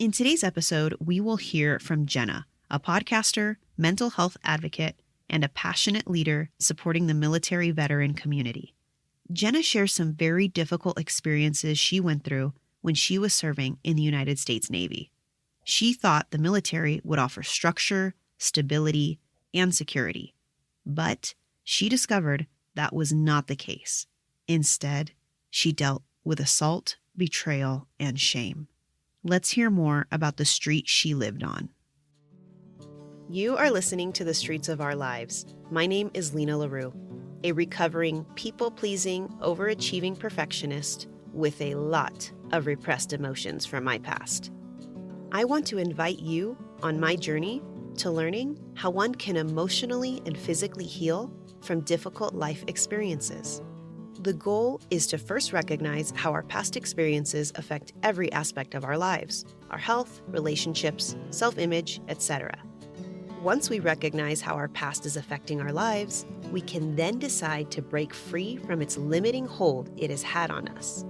In today's episode, we will hear from Jenna, a podcaster, mental health advocate, and a passionate leader supporting the military veteran community. Jenna shares some very difficult experiences she went through when she was serving in the United States Navy. She thought the military would offer structure, stability, and security. But she discovered that was not the case. Instead, she dealt with assault, betrayal, and shame. Let's hear more about the street she lived on. You are listening to The Streets of Our Lives. My name is Lena LaRue, a recovering, people-pleasing, overachieving perfectionist with a lot of repressed emotions from my past. I want to invite you on my journey to learning how one can emotionally and physically heal from difficult life experiences. The goal is to first recognize how our past experiences affect every aspect of our lives, our health, relationships, self-image, etc. Once we recognize how our past is affecting our lives, we can then decide to break free from its limiting hold it has had on us.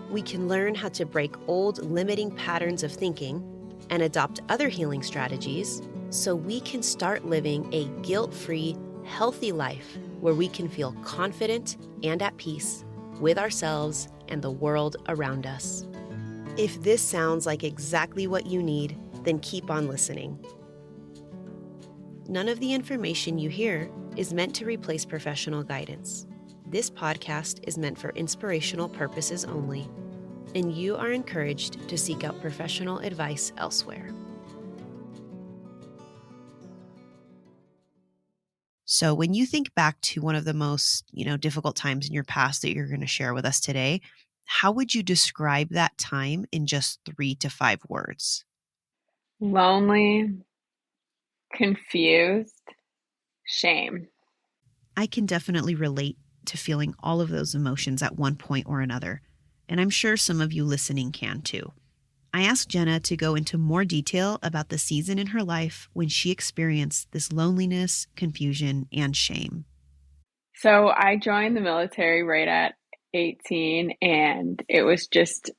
We can learn how to break old limiting patterns of thinking and adopt other healing strategies so we can start living a guilt-free, healthy life where we can feel confident and at peace with ourselves and the world around us. If this sounds like exactly what you need, then keep on listening. None of the information you hear is meant to replace professional guidance. This podcast is meant for inspirational purposes only, and you are encouraged to seek out professional advice elsewhere. So when you think back to one of the most, difficult times in your past that you're going to share with us today, how would you describe that time in just 3 to 5 words? Lonely, confused, shame. I can definitely relate to feeling all of those emotions at one point or another, and I'm sure some of you listening can too. I asked Jenna to go into more detail about the season in her life when she experienced this loneliness, confusion, and shame. So I joined the military right at 18, and it was just,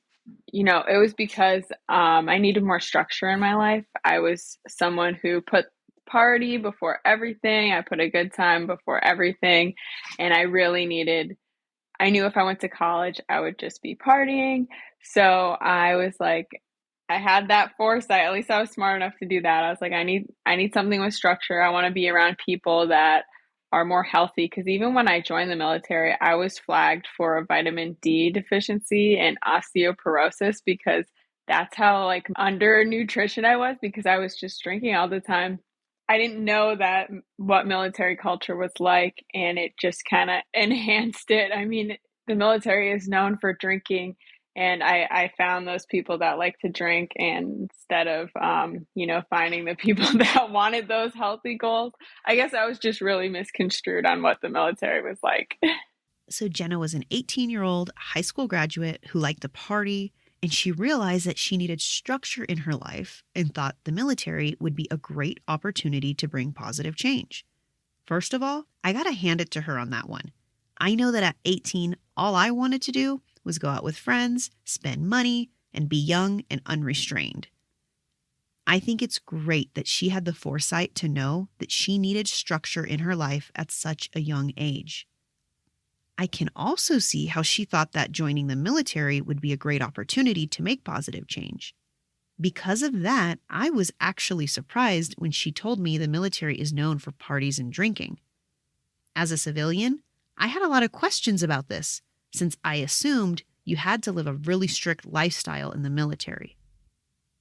it was because I needed more structure in my life. I was someone who put party before everything. I put a good time before everything, and I knew if I went to college, I would just be partying. So I was like, I had that foresight. At least I was smart enough to do that. I was like, I need something with structure. I want to be around people that are more healthy. Because even when I joined the military, I was flagged for a vitamin D deficiency and osteoporosis because that's how like undernutrition I was because I was just drinking all the time. I didn't know that what military culture was like, and it just kind of enhanced it. I mean, the military is known for drinking, and I found those people that like to drink, and instead of, finding the people that wanted those healthy goals, I guess I was just really misconstrued on what the military was like. So Jenna was an 18-year-old high school graduate who liked to party, and she realized that she needed structure in her life and thought the military would be a great opportunity to bring positive change. First of all, I gotta hand it to her on that one. I know that at 18, all I wanted to do was go out with friends, spend money, and be young and unrestrained. I think it's great that she had the foresight to know that she needed structure in her life at such a young age. I can also see how she thought that joining the military would be a great opportunity to make positive change. Because of that, I was actually surprised when she told me the military is known for parties and drinking. As a civilian, I had a lot of questions about this, since I assumed you had to live a really strict lifestyle in the military.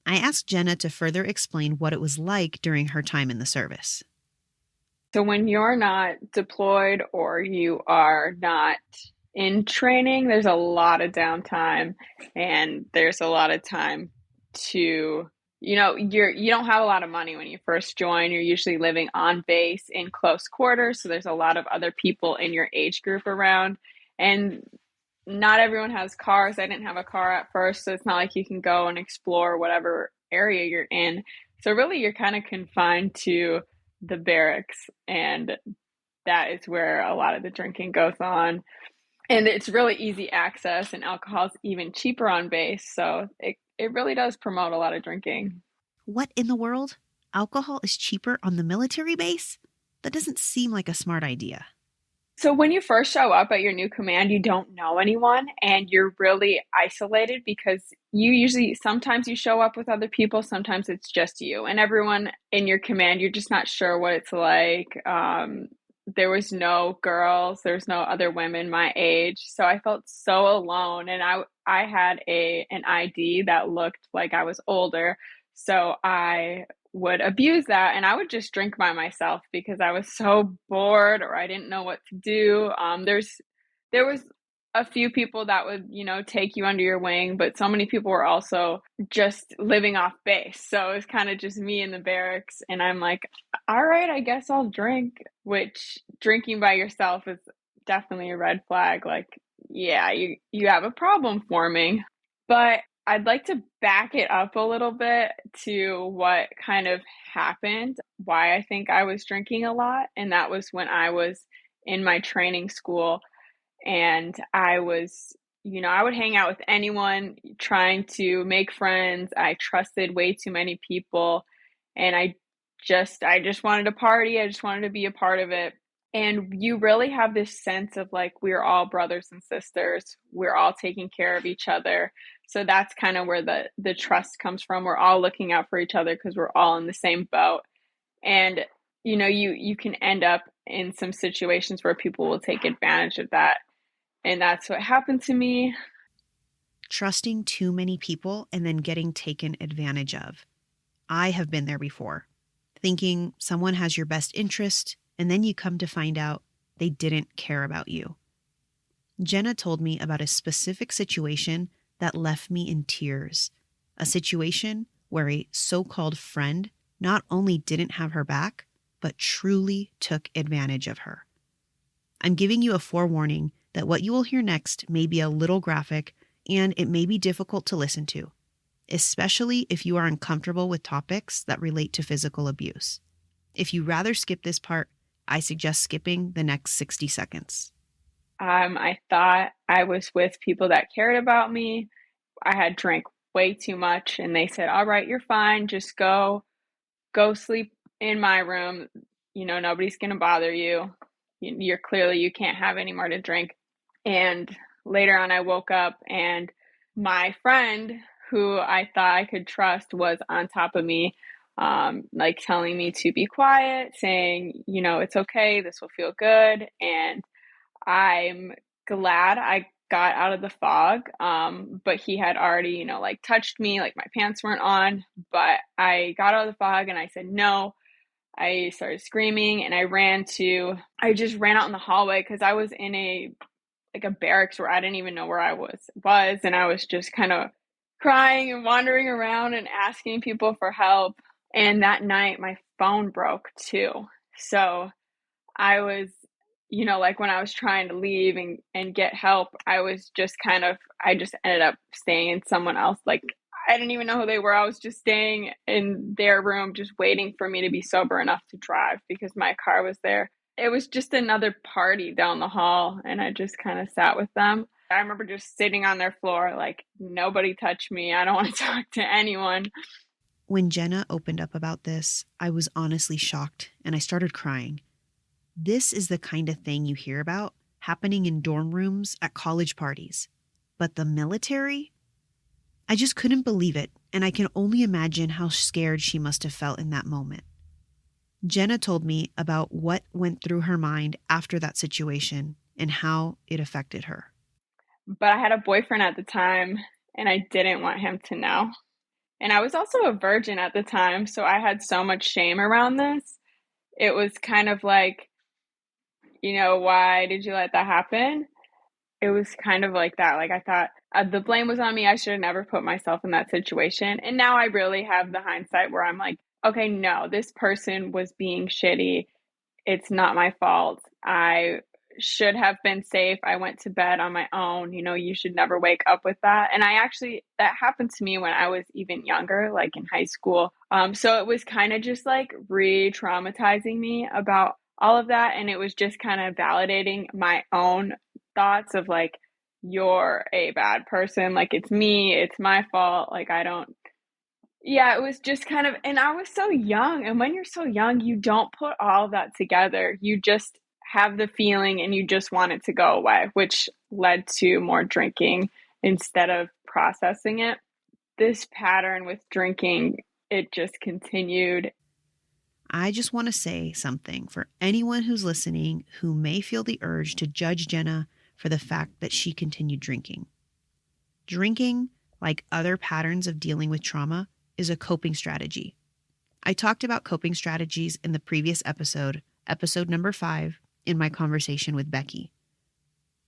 I asked Jenna to further explain what it was like during her time in the service. So when you're not deployed or you are not in training, there's a lot of downtime, and there's a lot of time to, you don't have a lot of money when you first join. You're usually living on base in close quarters, so there's a lot of other people in your age group around, and not everyone has cars. I didn't have a car at first, so it's not like you can go and explore whatever area you're in. So really, you're kind of confined to the barracks, and that is where a lot of the drinking goes on. And it's really easy access, and alcohol is even cheaper on base, so it really does promote a lot of drinking. What in the world? Alcohol is cheaper on the military base? That doesn't seem like a smart idea. So when you first show up at your new command, you don't know anyone and you're really isolated because you usually sometimes you show up with other people, sometimes it's just you and everyone in your command, you're just not sure what it's like. There was no girls, there was no other women my age, so I felt so alone and I had a an ID that looked like I was older. So I would abuse that and I would just drink by myself because I was so bored or I didn't know what to do. There was a few people that would, take you under your wing, but so many people were also just living off base. So it was kind of just me in the barracks and I'm like, all right, I guess I'll drink, which drinking by yourself is definitely a red flag. Like, yeah, you have a problem forming. But I'd like to back it up a little bit to what kind of happened, why I think I was drinking a lot. And that was when I was in my training school and I was, I would hang out with anyone trying to make friends. I trusted way too many people and I just wanted to party. I just wanted to be a part of it. And you really have this sense of like, we're all brothers and sisters. We're all taking care of each other. So that's kind of where the trust comes from. We're all looking out for each other because we're all in the same boat. And you can end up in some situations where people will take advantage of that. And that's what happened to me. Trusting too many people and then getting taken advantage of. I have been there before, thinking someone has your best interest, and then you come to find out they didn't care about you. Jenna told me about a specific situation that left me in tears. A situation where a so-called friend not only didn't have her back, but truly took advantage of her. I'm giving you a forewarning that what you will hear next may be a little graphic and it may be difficult to listen to, especially if you are uncomfortable with topics that relate to physical abuse. If you rather skip this part, I suggest skipping the next 60 seconds. I thought I was with people that cared about me. I had drank way too much and they said, all right, you're fine. Just go sleep in my room. Nobody's going to bother you. You can't have any more to drink. And later on, I woke up and my friend who I thought I could trust was on top of me, like telling me to be quiet, saying, it's okay. This will feel good. And I'm glad I got out of the fog. But he had already, like touched me, like my pants weren't on, but I got out of the fog and I said, no. I started screaming and I just ran out in the hallway because I was in a barracks where I didn't even know where I was. And I was just kind of crying and wandering around and asking people for help. And that night my phone broke too. So I was, like when I was trying to leave and get help, I just ended up staying in someone else. Like I didn't even know who they were. I was just staying in their room, just waiting for me to be sober enough to drive because my car was there. It was just another party down the hall and I just kind of sat with them. I remember just sitting on their floor, like nobody touched me. I don't want to talk to anyone. When Jenna opened up about this, I was honestly shocked and I started crying. This is the kind of thing you hear about happening in dorm rooms at college parties. But the military? I just couldn't believe it, and I can only imagine how scared she must have felt in that moment. Jenna told me about what went through her mind after that situation and how it affected her. But I had a boyfriend at the time, and I didn't want him to know. And I was also a virgin at the time, so I had so much shame around this. It was kind of like, why did you let that happen? It was kind of like that. Like I thought the blame was on me. I should have never put myself in that situation. And now I really have the hindsight where I'm like, okay, no, this person was being shitty. It's not my fault. I should have been safe. I went to bed on my own. You should never wake up with that. And that happened to me when I was even younger, like in high school. So it was kind of just like re-traumatizing me about all of that. And it was just kind of validating my own thoughts of like, you're a bad person. Like, it's me, it's my fault. Like, I don't, yeah, it was just kind of, and I was so young. And when you're so young, you don't put all of that together. You just have the feeling and you just want it to go away, which led to more drinking instead of processing it. This pattern with drinking, it just continued. I just want to say something for anyone who's listening who may feel the urge to judge Jenna for the fact that she continued drinking. Drinking, like other patterns of dealing with trauma, is a coping strategy. I talked about coping strategies in the previous episode, episode number 5, in my conversation with Becky.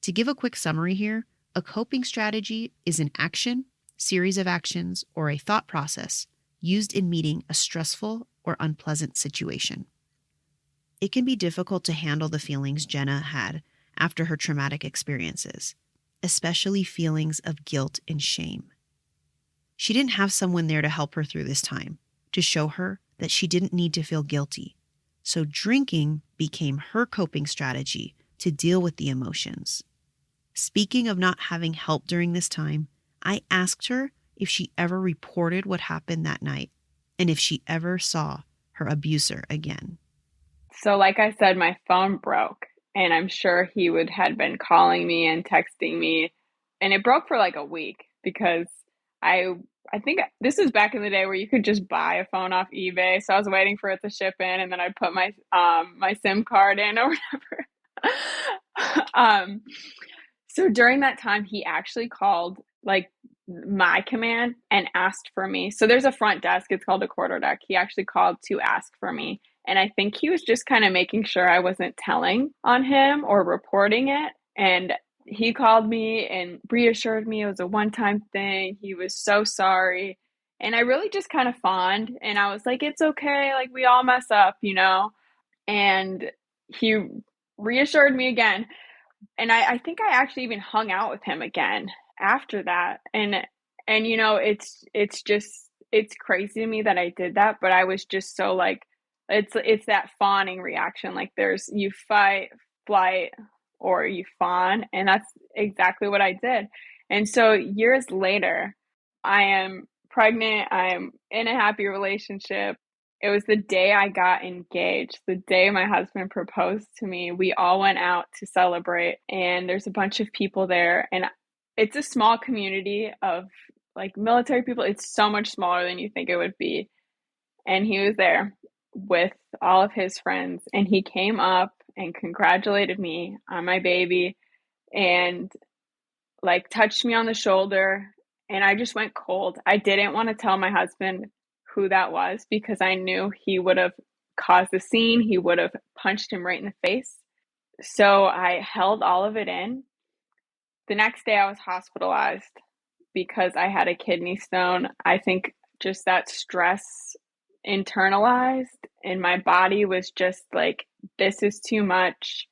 To give a quick summary here, a coping strategy is an action, series of actions, or a thought process used in meeting a stressful or unpleasant situation. It can be difficult to handle the feelings Jenna had after her traumatic experiences, especially feelings of guilt and shame. She didn't have someone there to help her through this time, to show her that she didn't need to feel guilty. So drinking became her coping strategy to deal with the emotions. Speaking of not having help during this time, I asked her if she ever reported what happened that night and if she ever saw her abuser again. So, like I said, my phone broke, and I'm sure he would had been calling me and texting me, and it broke for like a week because I I think this was back in the day where you could just buy a phone off eBay. So I was waiting for it to ship in, and then I'd put my SIM card in or whatever. um, so during that time, he actually called like my command and asked for me. So there's a front desk. It's called a quarter deck. He actually called to ask for me. And I think he was just kind of making sure I wasn't telling on him or reporting it. And he called me and reassured me it was a one-time thing. He was so sorry. And I really just kind of fawned. And I was like, it's okay. Like, we all mess up, you know? And he reassured me again. And I think I actually even hung out with him again after that. And you know, it's just it's crazy to me that I did that, but I was just so like it's that fawning reaction. Like, there's you fight, flight, or you fawn, and that's exactly what I did. And so years later, I am pregnant, I am in a happy relationship. It was the day I got engaged, the day my husband proposed to me. We all went out to celebrate, and there's a bunch of people there. And it's a small community of like military people. It's so much smaller than you think it would be. And he was there with all of his friends, and he came up and congratulated me on my baby and like touched me on the shoulder. And I just went cold. I didn't want to tell my husband who that was because I knew he would have caused a scene. He would have punched him right in the face. So I held all of it in. The next day I was hospitalized because I had a kidney stone. I think just that stress internalized, and my body was just like, this is too much.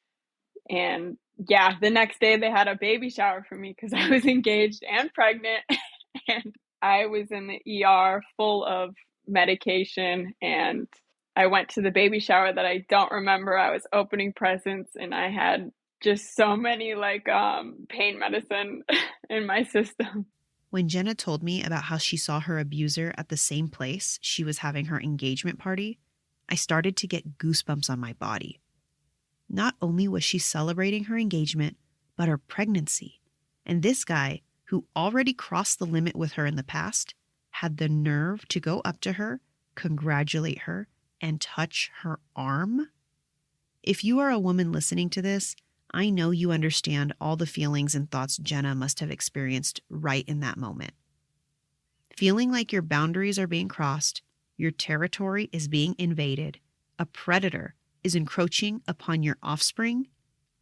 And yeah, the next day they had a baby shower for me because I was engaged and pregnant. And I was in the ER full of medication. And I went to the baby shower that I don't remember. I was opening presents, and I had just so many like pain medicine in my system. When Jenna told me about how she saw her abuser at the same place she was having her engagement party, I started to get goosebumps on my body. Not only was she celebrating her engagement, but her pregnancy. And this guy, who already crossed the limit with her in the past, had the nerve to go up to her, congratulate her, and touch her arm. If you are a woman listening to this, I know you understand all the feelings and thoughts Jenna must have experienced right in that moment. Feeling like your boundaries are being crossed, your territory is being invaded, a predator is encroaching upon your offspring,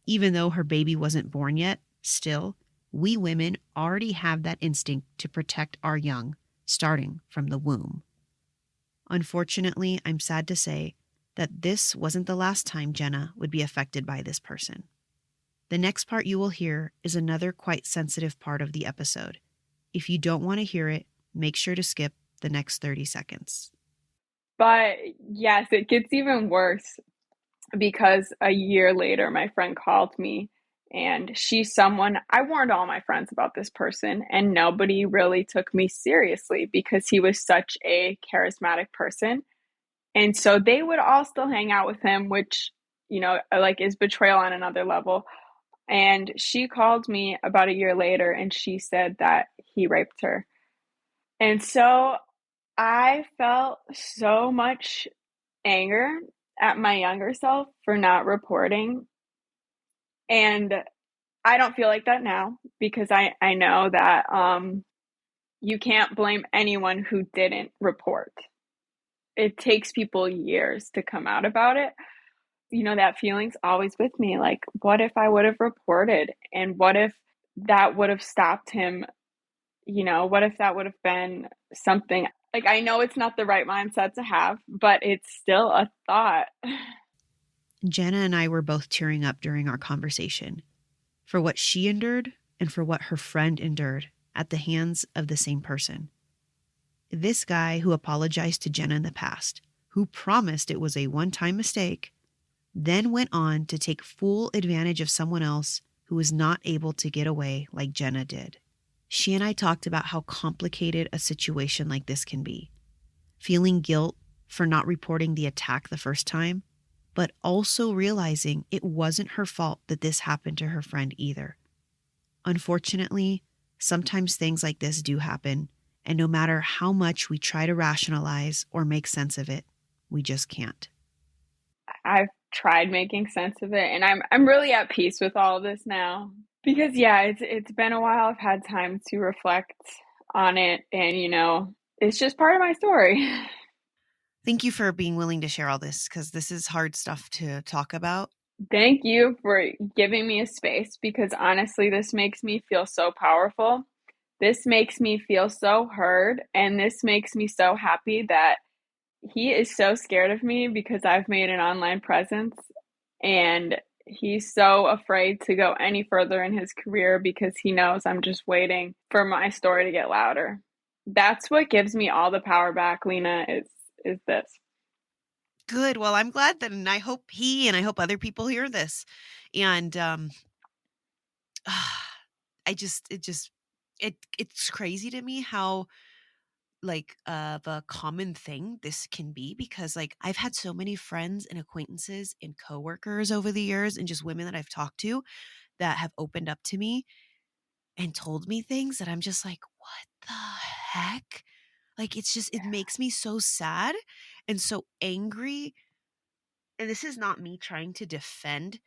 even though her baby wasn't born yet, still, we women already have that instinct to protect our young, starting from the womb. Unfortunately, I'm sad to say that this wasn't the last time Jenna would be affected by this person. The next part you will hear is another quite sensitive part of the episode. If you don't want to hear it, make sure to skip the next 30 seconds. But yes, it gets even worse because a year later, my friend called me And she's someone, I warned all my friends about this person, and nobody really took me seriously because he was such a charismatic person. And so they would all still hang out with him, which, like is betrayal on another level. And she called me about a year later and she said that he raped her. And so I felt so much anger at my younger self for not reporting. And I don't feel like that now because I know that you can't blame anyone who didn't report. It takes people years to come out about it. That feeling's always with me. Like, what if I would have reported? And what if that would have stopped him? What if that would have been something like, I know it's not the right mindset to have, but it's still a thought. Jenna and I were both tearing up during our conversation for what she endured and for what her friend endured at the hands of the same person. This guy who apologized to Jenna in the past, who promised it was a one-time mistake, then went on to take full advantage of someone else who was not able to get away like Jenna did. She and I talked about how complicated a situation like this can be. Feeling guilt for not reporting the attack the first time, but also realizing it wasn't her fault that this happened to her friend either. Unfortunately, sometimes things like this do happen, and no matter how much we try to rationalize or make sense of it, we just can't. I've tried making sense of it, and I'm really at peace with all of this now because yeah, it's been a while. I've had time to reflect on it, and it's just part of my story. Thank you for being willing to share all this because this is hard stuff to talk about. Thank you for giving me a space because honestly, this makes me feel so powerful. This makes me feel so heard, and this makes me so happy that he is so scared of me because I've made an online presence, and he's so afraid to go any further in his career because he knows I'm just waiting for my story to get louder. That's what gives me all the power back, Lena, is this. Good. Well, I'm glad that, and I hope he and I hope other people hear this. And it's crazy to me how like of a common thing this can be because like I've had so many friends and acquaintances and coworkers over the years and just women that I've talked to that have opened up to me and told me things that I'm just like, what the heck? Like it's just it makes me so sad and so angry. And this is not me trying to defend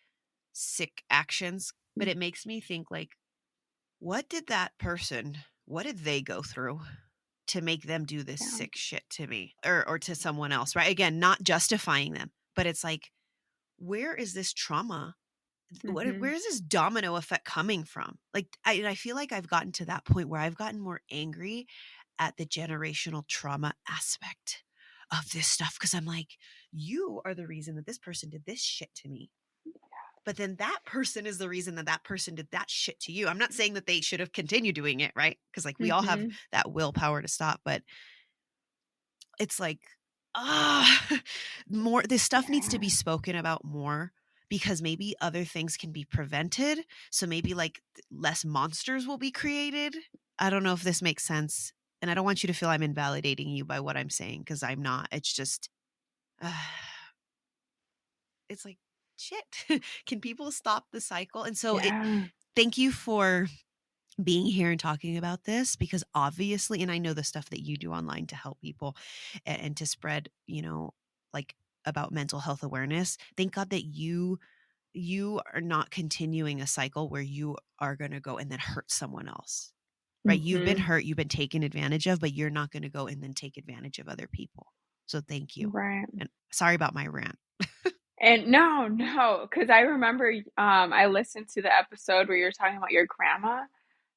sick actions, but it makes me think like, what did they go through to make them do this Yeah. sick shit to me or to someone else, right? Again, not justifying them, but it's like, where is this trauma? Mm-hmm. Where is this domino effect coming from? Like, I feel like I've gotten to that point where I've gotten more angry at the generational trauma aspect of this stuff because I'm like, you are the reason that this person did this shit to me. But then that person is the reason that that person did that shit to you. I'm not saying that they should have continued doing it, right? Because like we all have Mm-hmm. that willpower to stop, but it's like, more, this stuff needs to be Yeah. spoken about more because maybe other things can be prevented. So maybe like less monsters will be created. I don't know if this makes sense. And I don't want you to feel I'm invalidating you by what I'm saying because I'm not. It's just, uh, it's like, shit. Can people stop the cycle? And so Yeah. thank you for being here and talking about this because obviously, and I know the stuff that you do online to help people and to spread, like about mental health awareness. Thank God that you are not continuing a cycle where you are going to go and then hurt someone else. Right? You've been Mm-hmm. hurt, you've been taken advantage of, but you're not going to go and then take advantage of other people. So thank you. Right. And sorry about my rant. And no, because I remember I listened to the episode where you're talking about your grandma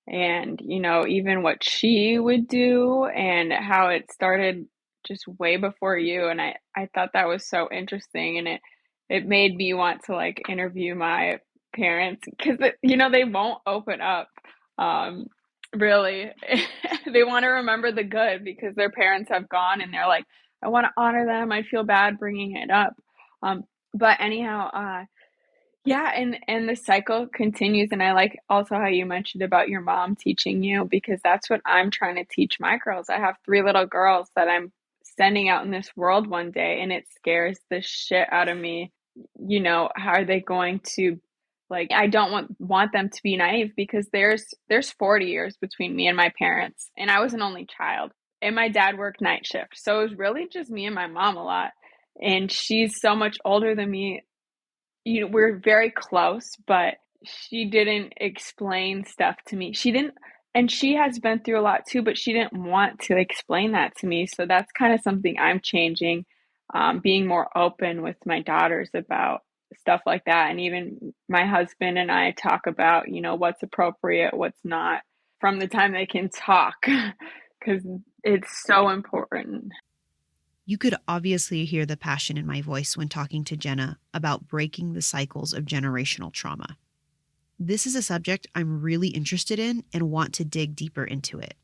and, even what she would do and how it started just way before you. And I thought that was so interesting. And it made me want to like interview my parents because, they won't open up. Um, really, they want to remember the good because their parents have gone and they're like, I want to honor them. I feel bad bringing it up. Um, but anyhow, Yeah, and the cycle continues, and I like also how you mentioned about your mom teaching you, because that's what I'm trying to teach my girls. I have three little girls that I'm sending out in this world one day, and it scares the shit out of me. How are they going to, like, I don't want them to be naive, because there's 40 years between me and my parents, and I was an only child, and my dad worked night shift. So it was really just me and my mom a lot. And she's so much older than me. We're very close, but she didn't explain stuff to me. She didn't, and she has been through a lot too, but she didn't want to explain that to me. So that's kind of something I'm changing, being more open with my daughters about stuff like that. And even my husband and I talk about, what's appropriate, what's not, from the time they can talk, because it's so important. You could obviously hear the passion in my voice when talking to Jenna about breaking the cycles of generational trauma. This is a subject I'm really interested in and want to dig deeper into it.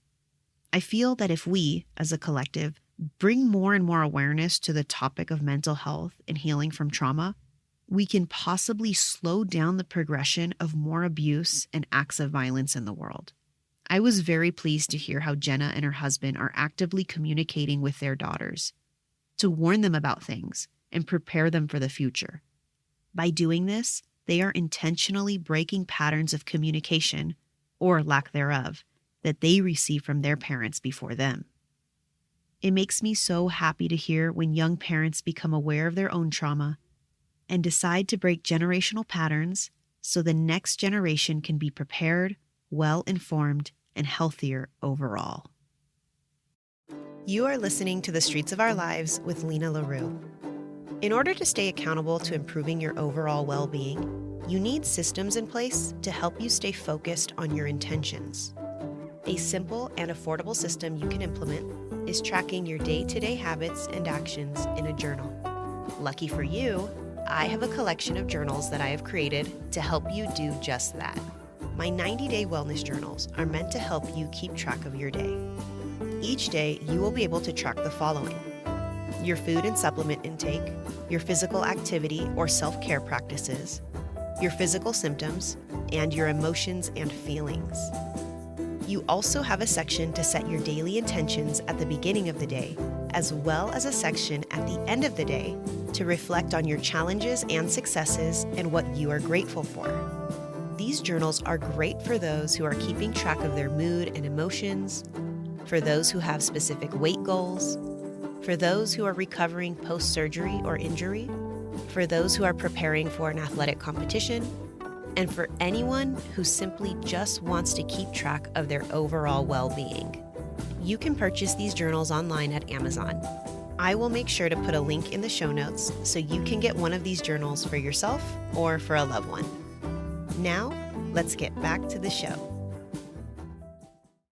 I feel that if we, as a collective, bring more and more awareness to the topic of mental health and healing from trauma, we can possibly slow down the progression of more abuse and acts of violence in the world. I was very pleased to hear how Jenna and her husband are actively communicating with their daughters to warn them about things and prepare them for the future. By doing this, they are intentionally breaking patterns of communication, or lack thereof, that they receive from their parents before them. It makes me so happy to hear when young parents become aware of their own trauma and decide to break generational patterns so the next generation can be prepared, well-informed, and healthier overall. You are listening to The Streets of Our Lives with Lena LaRue. In order to stay accountable to improving your overall well-being, you need systems in place to help you stay focused on your intentions. A simple and affordable system you can implement is tracking your day-to-day habits and actions in a journal. Lucky for you, I have a collection of journals that I have created to help you do just that. My 90-day wellness journals are meant to help you keep track of your day. Each day, you will be able to track the following: your food and supplement intake, your physical activity or self-care practices, your physical symptoms, and your emotions and feelings. You also have a section to set your daily intentions at the beginning of the day, as well as a section at the end of the day to reflect on your challenges and successes and what you are grateful for. These journals are great for those who are keeping track of their mood and emotions, for those who have specific weight goals, for those who are recovering post-surgery or injury, for those who are preparing for an athletic competition, and for anyone who simply just wants to keep track of their overall well-being. You can purchase these journals online at Amazon. I will make sure to put a link in the show notes so you can get one of these journals for yourself or for a loved one. Now, let's get back to the show.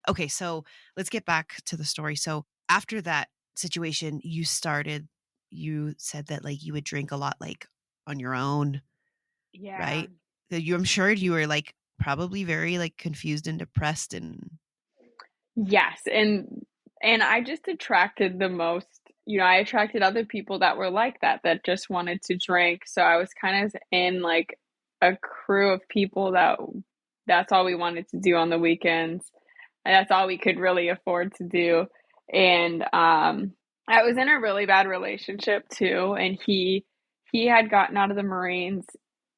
Okay, so let's get back to the story. So after that situation, you said that like you would drink a lot like on your own, Yeah. right? I'm sure you were like probably very like confused and depressed and Yes, and I just attracted the most, I attracted other people that were like that, that just wanted to drink. So I was kind of in like a crew of people that's all we wanted to do on the weekends. And that's all we could really afford to do. And I was in a really bad relationship too, and he had gotten out of the Marines,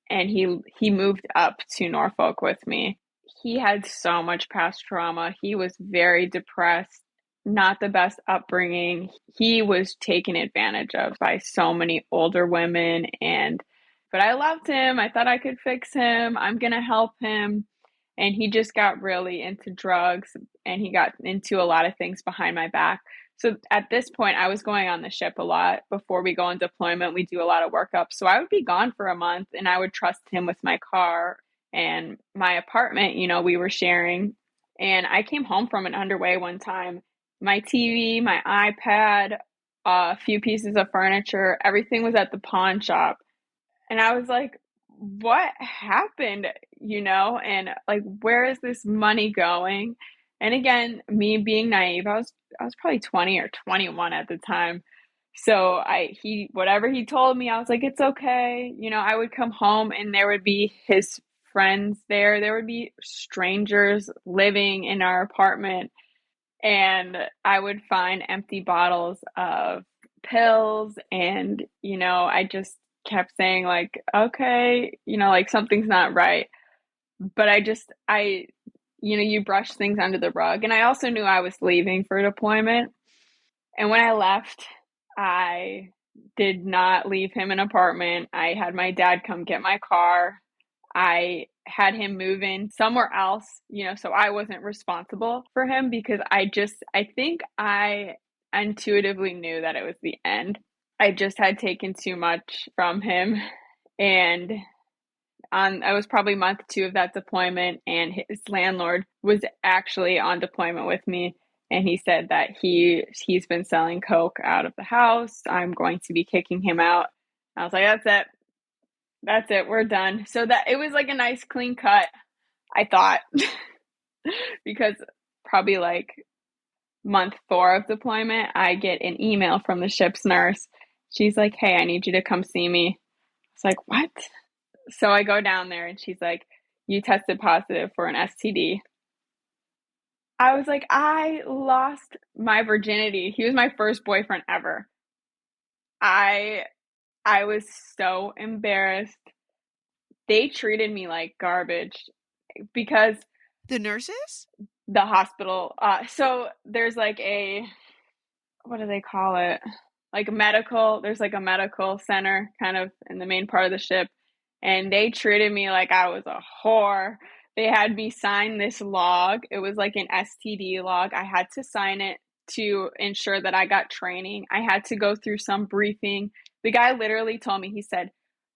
and he moved up to Norfolk with me. He had so much past trauma. He was very depressed, not the best upbringing. He was taken advantage of by so many older women, but I loved him. I thought I could fix him. I'm going to help him. And he just got really into drugs, and he got into a lot of things behind my back. So at this point, I was going on the ship a lot. Before we go on deployment, we do a lot of workup. So I would be gone for a month, and I would trust him with my car and my apartment, we were sharing. And I came home from an underway one time. My TV, my iPad, a few pieces of furniture, everything was at the pawn shop. And I was like, what happened, and like, where is this money going? And again, me being naive, I was probably 20 or 21 at the time. So whatever he told me, I was like, it's okay. I would come home and there would be his friends there. There would be strangers living in our apartment, and I would find empty bottles of pills. And, I just kept saying, like, okay, like something's not right. But you brush things under the rug. And I also knew I was leaving for deployment. And when I left, I did not leave him an apartment. I had my dad come get my car. I had him move in somewhere else, so I wasn't responsible for him because I think I intuitively knew that it was the end. I just had taken too much from him. And I was probably month 2 of that deployment, and his landlord was actually on deployment with me. And he said that he's been selling coke out of the house. I'm going to be kicking him out. I was like, that's it, we're done. So that it was like a nice clean cut, I thought, because probably like month 4 of deployment, I get an email from the ship's nurse. She's like, hey, I need you to come see me. It's like, what? So I go down there and she's like, you tested positive for an STD. I was like, I lost my virginity. He was my first boyfriend ever. I I was so embarrassed. They treated me like garbage because The nurses? the hospital, so there's like what do they call it? There's like a medical center kind of in the main part of the ship. And they treated me like I was a whore. They had me sign this log. It was like an STD log. I had to sign it to ensure that I got training. I had to go through some briefing. The guy literally told me, he said,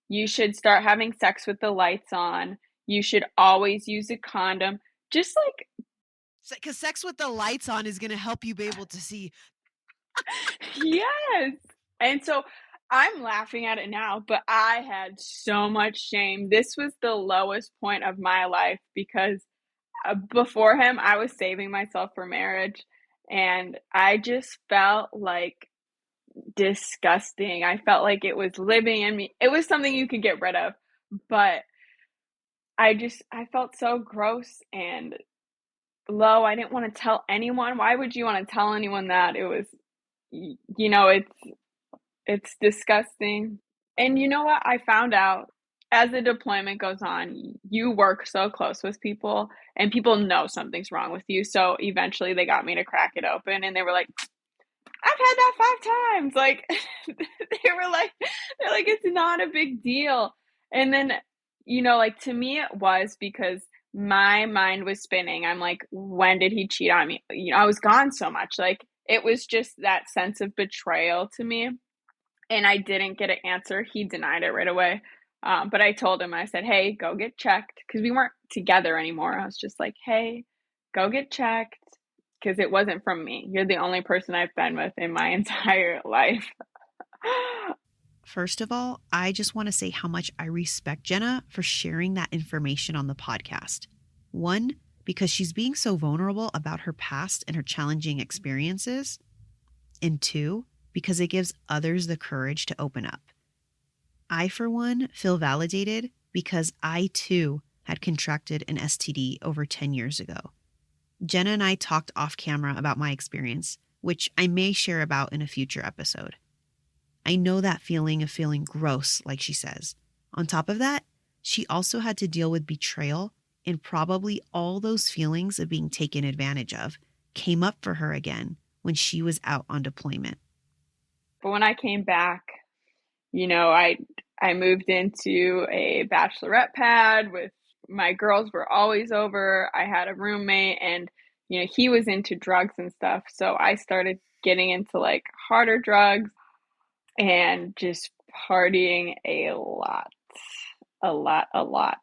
you should start having sex with the lights on. You should always use a condom. Just like, Because sex with the lights on is going to help you be able to see. yes. And so I'm laughing at it now, but I had so much shame. This was the lowest point of my life because before him, I was saving myself for marriage. And I just felt like disgusting. I felt like it was living in me. It was something you could get rid of, but I felt so gross and low. I didn't want to tell anyone. Why would you want to tell anyone that? It was, it's disgusting. And you know what? I found out as the deployment goes on, you work so close with people and people know something's wrong with you. So eventually they got me to crack it open and they were like, I've had that 5 times. Like they're like, it's not a big deal. And then, like to me it was because my mind was spinning. I'm like, when did he cheat on me? I was gone so much. Like it was just that sense of betrayal to me. And I didn't get an answer. He denied it right away. But I told him, I said, hey, go get checked. Because we weren't together anymore. I was just like, hey, go get checked. Because it wasn't from me. You're the only person I've been with in my entire life. First of all, I just want to say how much I respect Jenna for sharing that information on the podcast. One, because she's being so vulnerable about her past and her challenging experiences. And two, because it gives others the courage to open up. I, for one, feel validated because I, too, had contracted an STD over 10 years ago. Jenna and I talked off camera about my experience, which I may share about in a future episode. I know that feeling of feeling gross, like she says. On top of that, she also had to deal with betrayal, and probably all those feelings of being taken advantage of came up for her again when she was out on deployment. But when I came back, I moved into a bachelorette pad with my girls were always over. I had a roommate and he was into drugs and stuff. So I started getting into like harder drugs and just partying a lot. A lot, a lot.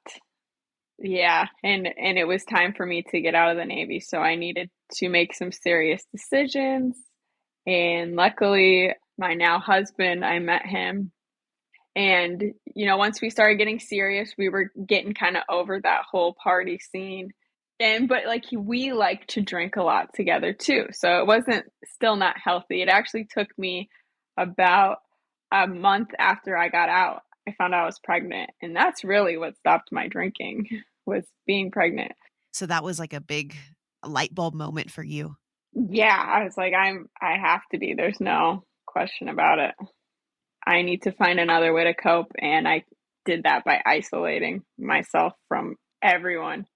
Yeah, and it was time for me to get out of the Navy, so I needed to make some serious decisions. And luckily, my now husband, I met him. And, once we started getting serious, we were getting kind of over that whole party scene. But like we like to drink a lot together too. So it wasn't still not healthy. It actually took me about a month after I got out, I found out I was pregnant. And that's really what stopped my drinking was being pregnant. So that was like a big light bulb moment for you. Yeah, I was like, I have to be. There's no question about it. I need to find another way to cope. And I did that by isolating myself from everyone.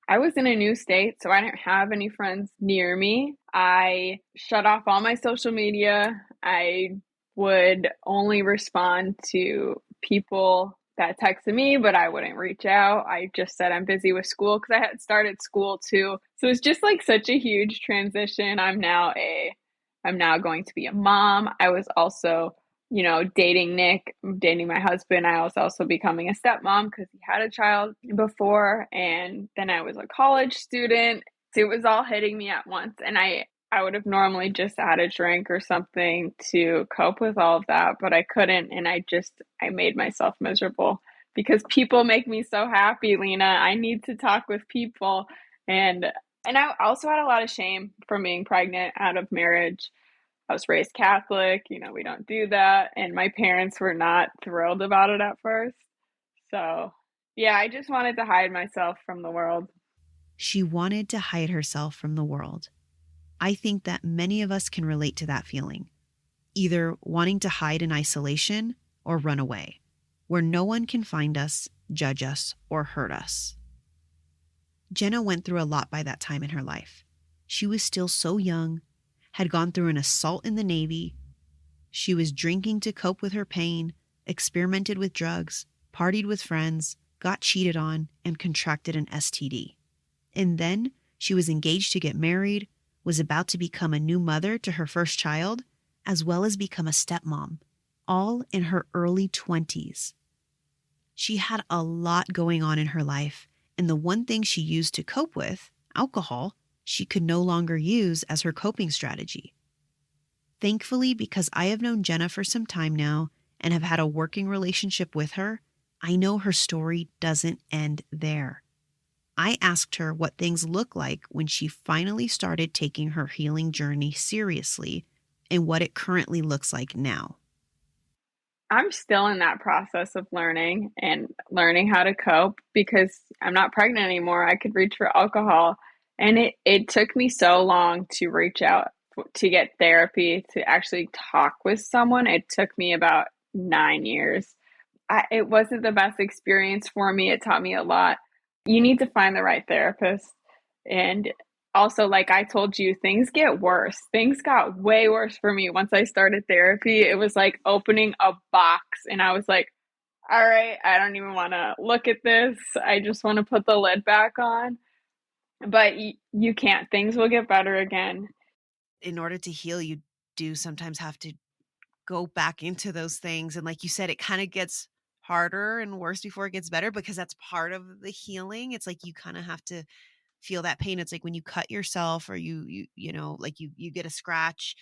I was in a new state, so I didn't have any friends near me. I shut off all my social media. I would only respond to people that texted me, but I wouldn't reach out. I just said I'm busy with school because I had started school too. So it's just like such a huge transition. I'm now going to be a mom. I was also, dating Nick, dating my husband. I was also becoming a stepmom because he had a child before. And then I was a college student. So it was all hitting me at once. And I would have normally just had a drink or something to cope with all of that, but I couldn't. And I made myself miserable because people make me so happy, Lena. I need to talk with people. And I also had a lot of shame from being pregnant out of marriage. I was raised Catholic, we don't do that. And my parents were not thrilled about it at first. So, yeah, I just wanted to hide myself from the world. She wanted to hide herself from the world. I think that many of us can relate to that feeling, either wanting to hide in isolation or run away, where no one can find us, judge us, or hurt us. Jenna went through a lot by that time in her life. She was still so young, had gone through an assault in the Navy. She was drinking to cope with her pain, experimented with drugs, partied with friends, got cheated on, and contracted an STD. And then she was engaged to get married, was about to become a new mother to her first child, as well as become a stepmom, all in her early 20s. She had a lot going on in her life, and the one thing she used to cope with, alcohol, she could no longer use as her coping strategy. Thankfully, because I have known Jenna for some time now and have had a working relationship with her, I know her story doesn't end there. I asked her what things look like when she finally started taking her healing journey seriously and what it currently looks like now. I'm still in that process of learning and learning how to cope because I'm not pregnant anymore. I could reach for alcohol. And it took me so long to reach out to get therapy, to actually talk with someone. It took me about 9 years. It wasn't the best experience for me. It taught me a lot. You need to find the right therapist. And also, like I told you, things get worse. Things got way worse for me once I started therapy. It was like opening a box, and I was like, all right, I don't even want to look at this. I just want to put the lid back on. But you can't. Things will get better again. In order to heal, you do sometimes have to go back into those things. And like you said, it kind of gets harder and worse before it gets better because that's part of the healing. It's like you kind of have to feel that pain. It's like when you cut yourself or you get a scratch,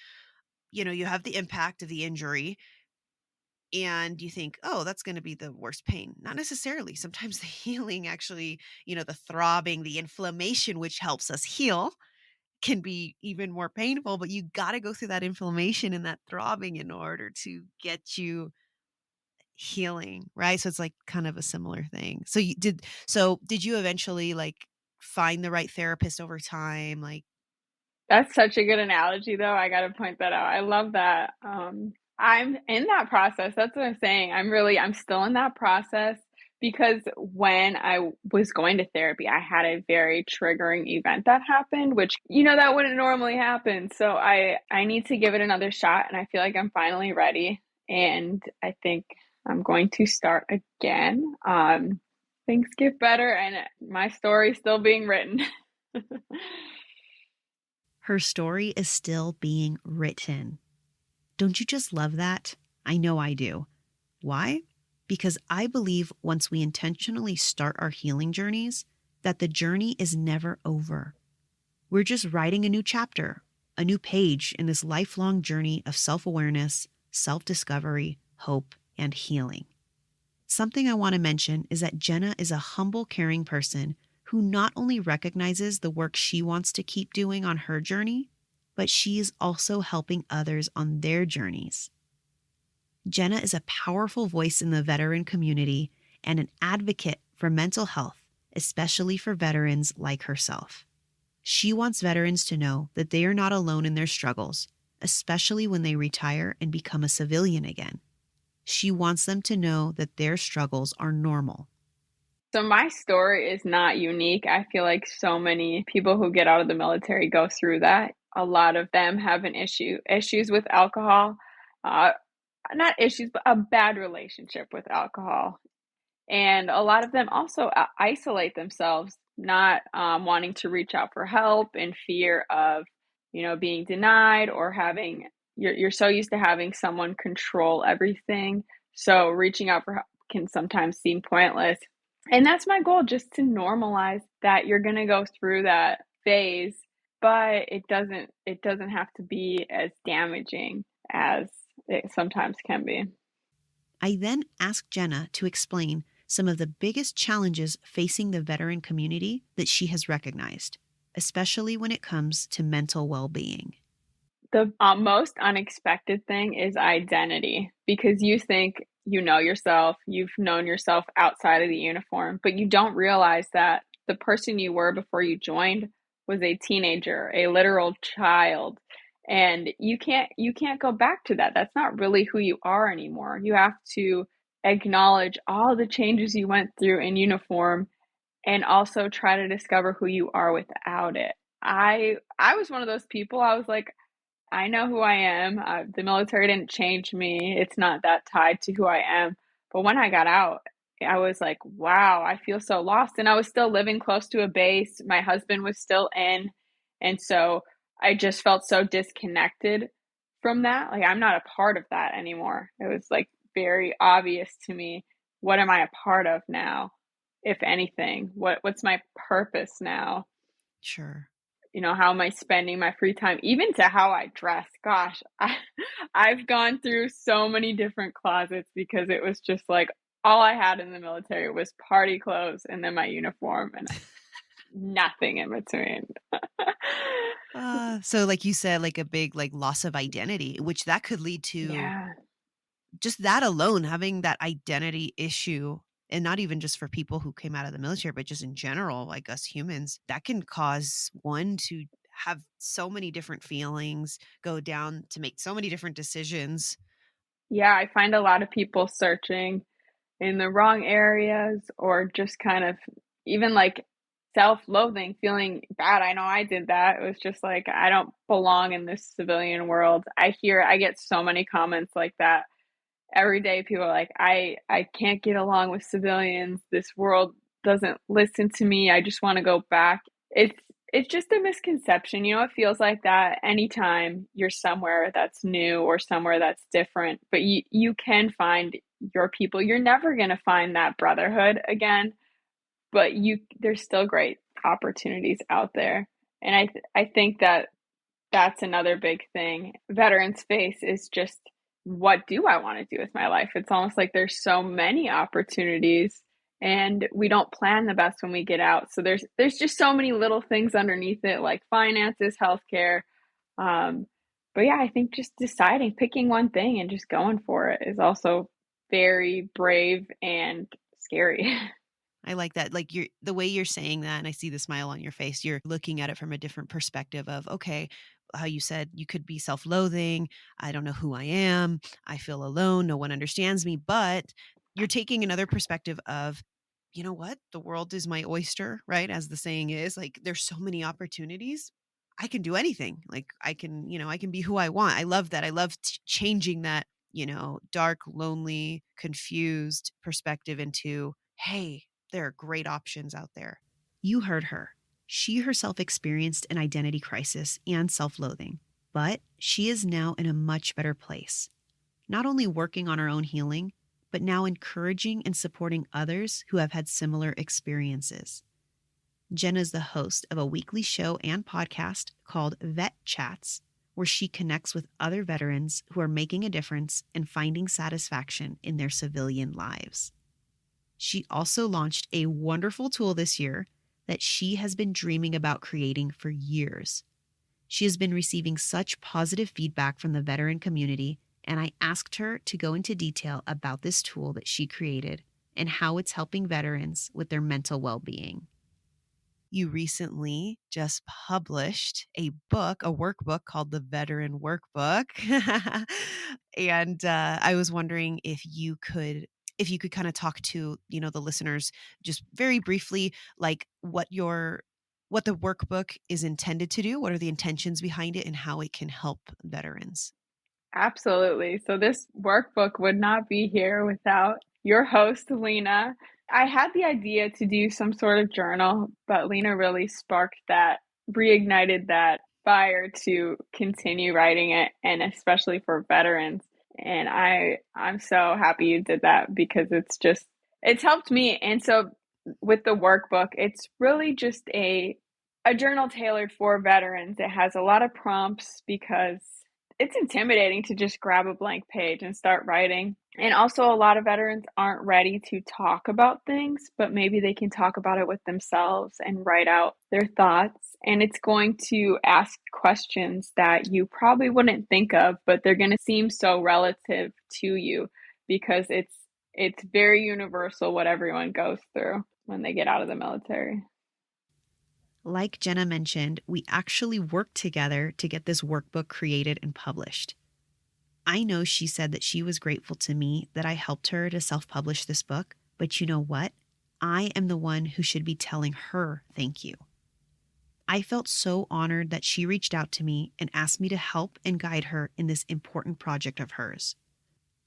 you have the impact of the injury and you think, oh, that's going to be the worst pain. Not necessarily. Sometimes the healing actually, the throbbing, the inflammation, which helps us heal, can be even more painful, but you got to go through that inflammation and that throbbing in order to get you healing, right? So it's like kind of a similar thing. So did you eventually like find the right therapist over time? Like, That's such a good analogy, though. I got to point that out. I love that. I'm in that process. That's what I'm saying. I'm still in that process because when I was going to therapy, I had a very triggering event that happened, which, that wouldn't normally happen. So I need to give it another shot. And I feel like I'm finally ready. And I think I'm going to start again. Things get better and my story's still being written. her story is still being written. Don't you just love that? I know I do. Why? Because I believe once we intentionally start our healing journeys, that the journey is never over. We're just writing a new chapter, a new page in this lifelong journey of self-awareness, self-discovery, hope, and healing. Something I want to mention is that Jenna is a humble, caring person who not only recognizes the work she wants to keep doing on her journey, but she is also helping others on their journeys. Jenna is a powerful voice in the veteran community and an advocate for mental health, especially for veterans like herself. She wants veterans to know that they are not alone in their struggles, especially when they retire and become a civilian again. She wants them to know that their struggles are normal. So my story is not unique. I feel like so many people who get out of the military go through that. A lot of them have issues with alcohol, uh, not issues, but a bad relationship with alcohol. And a lot of them also isolate themselves, not wanting to reach out for help in fear of, being denied or having, you're so used to having someone control everything. So reaching out for help can sometimes seem pointless. And that's my goal, just to normalize that you're going to go through that phase, but it doesn't have to be as damaging as it sometimes can be. I then asked Jenna to explain some of the biggest challenges facing the veteran community that she has recognized, especially when it comes to mental well-being. The most unexpected thing is identity, because you think you know yourself, you've known yourself outside of the uniform, but you don't realize that the person you were before you joined was a teenager, a literal child. And you can't go back to that. That's not really who you are anymore. You have to acknowledge all the changes you went through in uniform and also try to discover who you are without it. I was one of those people. I was like, I know who I am. The military didn't change me. It's not that tied to who I am. But when I got out, I was like, wow, I feel so lost. And I was still living close to a base. My husband was still in. And so I just felt so disconnected from that. Like, I'm not a part of that anymore. It was like very obvious to me. What am I a part of now? If anything, what's my purpose now? Sure. How am I spending my free time, even to how I dress. Gosh, I've gone through so many different closets because it was just like all I had in the military was party clothes and then my uniform and nothing in between. So like you said, like a big like loss of identity, which that could lead to Yeah. just that alone, having that identity issue. And not even just for people who came out of the military, but just in general, like us humans, that can cause one to have so many different feelings, go down to make so many different decisions. Yeah, I find a lot of people searching in the wrong areas, or just kind of even like self-loathing, feeling bad. I know I did that. It was just like, I don't belong in this civilian world. I get so many comments like that every day. People are like, I can't get along with civilians. This world doesn't listen to me. I just want to go back. It's just a misconception. It feels like that anytime you're somewhere that's new or somewhere that's different, but you can find your people. You're never going to find that brotherhood again, but there's still great opportunities out there. And I think that that's another big thing veterans face, is just, what do I want to do with my life? It's almost like there's so many opportunities and we don't plan the best when we get out. So there's just so many little things underneath it, like finances, healthcare. Um, but yeah, I think just picking one thing and just going for it is also very brave and scary. I like that. Like the way you're saying that, and I see the smile on your face, you're looking at it from a different perspective of, okay, how you said you could be self-loathing. I don't know who I am. I feel alone. No one understands me. But you're taking another perspective of, you know what? The world is my oyster, right? As the saying is, like there's so many opportunities. I can do anything. Like I can be who I want. I love that. I love changing that, dark, lonely, confused perspective into, hey, there are great options out there. You heard her. She herself experienced an identity crisis and self loathing, but she is now in a much better place. Not only working on her own healing, but now encouraging and supporting others who have had similar experiences. Jenna is the host of a weekly show and podcast called Vet Chats, where she connects with other veterans who are making a difference and finding satisfaction in their civilian lives. She also launched a wonderful tool this year that she has been dreaming about creating for years. She has been receiving such positive feedback from the veteran community and I asked her to go into detail about this tool that she created and how it's helping veterans with their mental well-being. You recently just published a book, a workbook called the Veteran Workbook. And I was wondering if you could kind of talk to, the listeners just very briefly, like what the workbook is intended to do, what are the intentions behind it, and how it can help veterans. Absolutely. So this workbook would not be here without your host, Lena. I had the idea to do some sort of journal, but Lena really reignited that fire to continue writing it, and especially for veterans. And I'm so happy you did that because it's helped me. And so with the workbook, it's really just a journal tailored for veterans. It has a lot of prompts because it's intimidating to just grab a blank page and start writing. And also, a lot of veterans aren't ready to talk about things, but maybe they can talk about it with themselves and write out their thoughts. And it's going to ask questions that you probably wouldn't think of, but they're going to seem so relative to you because it's very universal what everyone goes through when they get out of the military. Like Jenna mentioned, we actually worked together to get this workbook created and published. I know she said that she was grateful to me that I helped her to self-publish this book, but you know what? I am the one who should be telling her thank you. I felt so honored that she reached out to me and asked me to help and guide her in this important project of hers.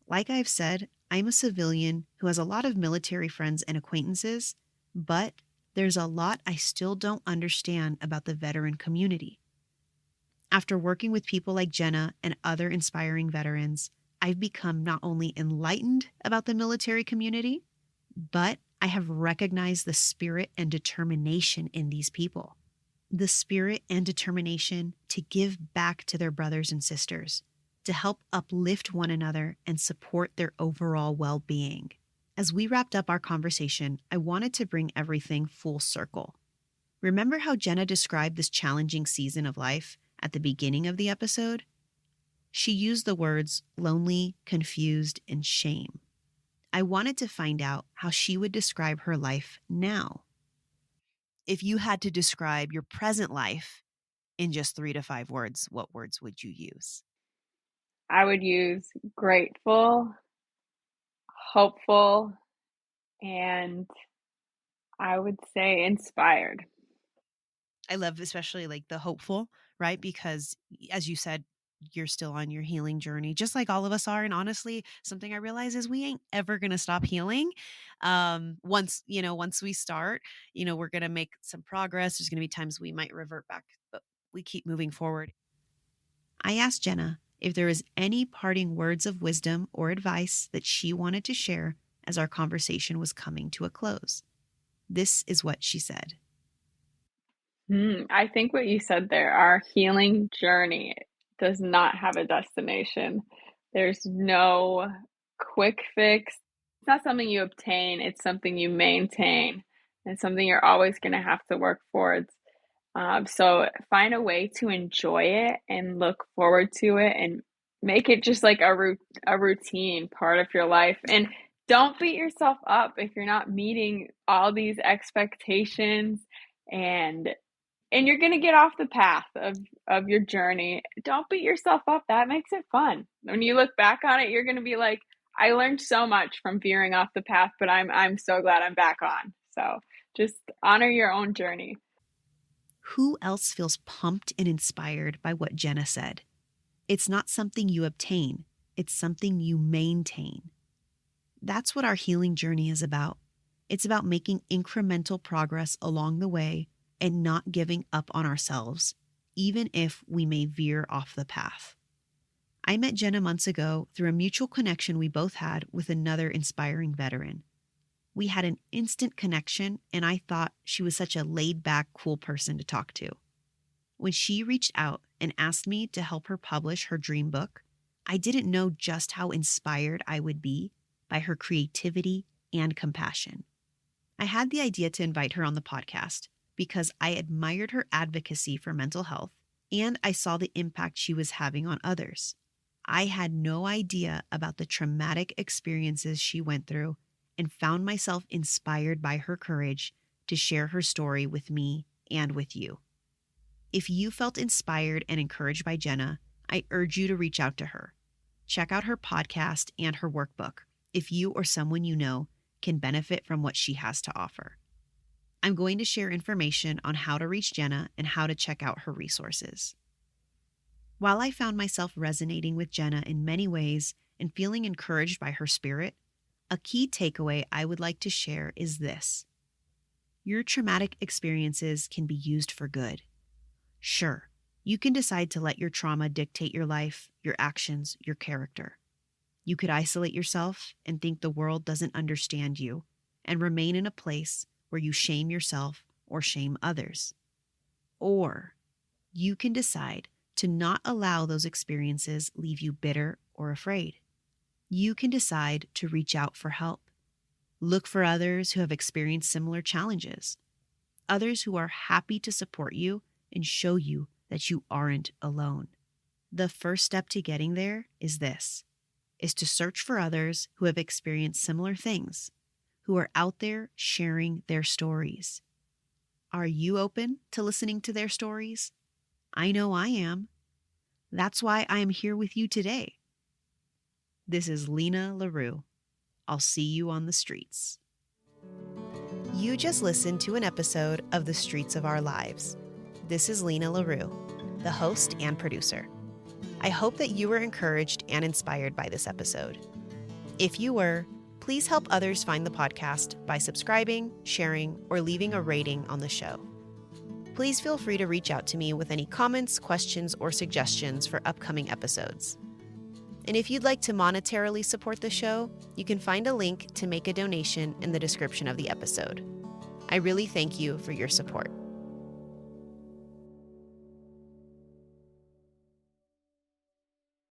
Like I've said, I'm a civilian who has a lot of military friends and acquaintances, but there's a lot I still don't understand about the veteran community. After working with people like Jenna and other inspiring veterans, I've become not only enlightened about the military community, but I have recognized the spirit and determination in these people. The spirit and determination to give back to their brothers and sisters, to help uplift one another and support their overall well-being. As we wrapped up our conversation, I wanted to bring everything full circle. Remember how Jenna described this challenging season of life at the beginning of the episode? She used the words lonely, confused, and shame. I wanted to find out how she would describe her life now. If you had to describe your present life in just 3 to 5 words, what words would you use? I would use grateful, hopeful, and I would say inspired. I love especially like the hopeful, right? Because as you said, you're still on your healing journey, just like all of us are. And honestly, something I realize is we ain't ever going to stop healing. Once we start, we're going to make some progress. There's going to be times we might revert back, but we keep moving forward. I asked Jenna if there was any parting words of wisdom or advice that she wanted to share as our conversation was coming to a close. This is what she said. I think what you said there, our healing journey does not have a destination. There's no quick fix. It's not something you obtain, it's something you maintain and something you're always going to have to work towards. So find a way to enjoy it and look forward to it and make it just like a routine part of your life. And don't beat yourself up if you're not meeting all these expectations and you're going to get off the path of your journey. Don't beat yourself up. That makes it fun. When you look back on it, you're going to be like, I learned so much from veering off the path, but I'm so glad I'm back on. So just honor your own journey. Who else feels pumped and inspired by what Jenna said? It's not something you obtain, it's something you maintain. That's what our healing journey is about. It's about making incremental progress along the way and not giving up on ourselves, even if we may veer off the path. I met Jenna months ago through a mutual connection we both had with another inspiring veteran. We had an instant connection, and I thought she was such a laid-back, cool person to talk to. When she reached out and asked me to help her publish her dream book, I didn't know just how inspired I would be by her creativity and compassion. I had the idea to invite her on the podcast because I admired her advocacy for mental health and I saw the impact she was having on others. I had no idea about the traumatic experiences she went through and found myself inspired by her courage to share her story with me and with you. If you felt inspired and encouraged by Jenna, I urge you to reach out to her. Check out her podcast and her workbook if you or someone you know can benefit from what she has to offer. I'm going to share information on how to reach Jenna and how to check out her resources. While I found myself resonating with Jenna in many ways and feeling encouraged by her spirit, a key takeaway I would like to share is this. Your traumatic experiences can be used for good. Sure, you can decide to let your trauma dictate your life, your actions, your character. You could isolate yourself and think the world doesn't understand you and remain in a place where you shame yourself or shame others. Or you can decide to not allow those experiences leave you bitter or afraid. You can decide to reach out for help. Look for others who have experienced similar challenges, others who are happy to support you and show you that you aren't alone. The first step to getting there is to search for others who have experienced similar things, who are out there sharing their stories. Are you open to listening to their stories? I know I am. That's why I am here with you today. This is Lena LaRue. I'll see you on the streets. You just listened to an episode of The Streets of Our Lives. This is Lena LaRue, the host and producer. I hope that you were encouraged and inspired by this episode. If you were, please help others find the podcast by subscribing, sharing, or leaving a rating on the show. Please feel free to reach out to me with any comments, questions, or suggestions for upcoming episodes. And if you'd like to monetarily support the show, you can find a link to make a donation in the description of the episode. I really thank you for your support.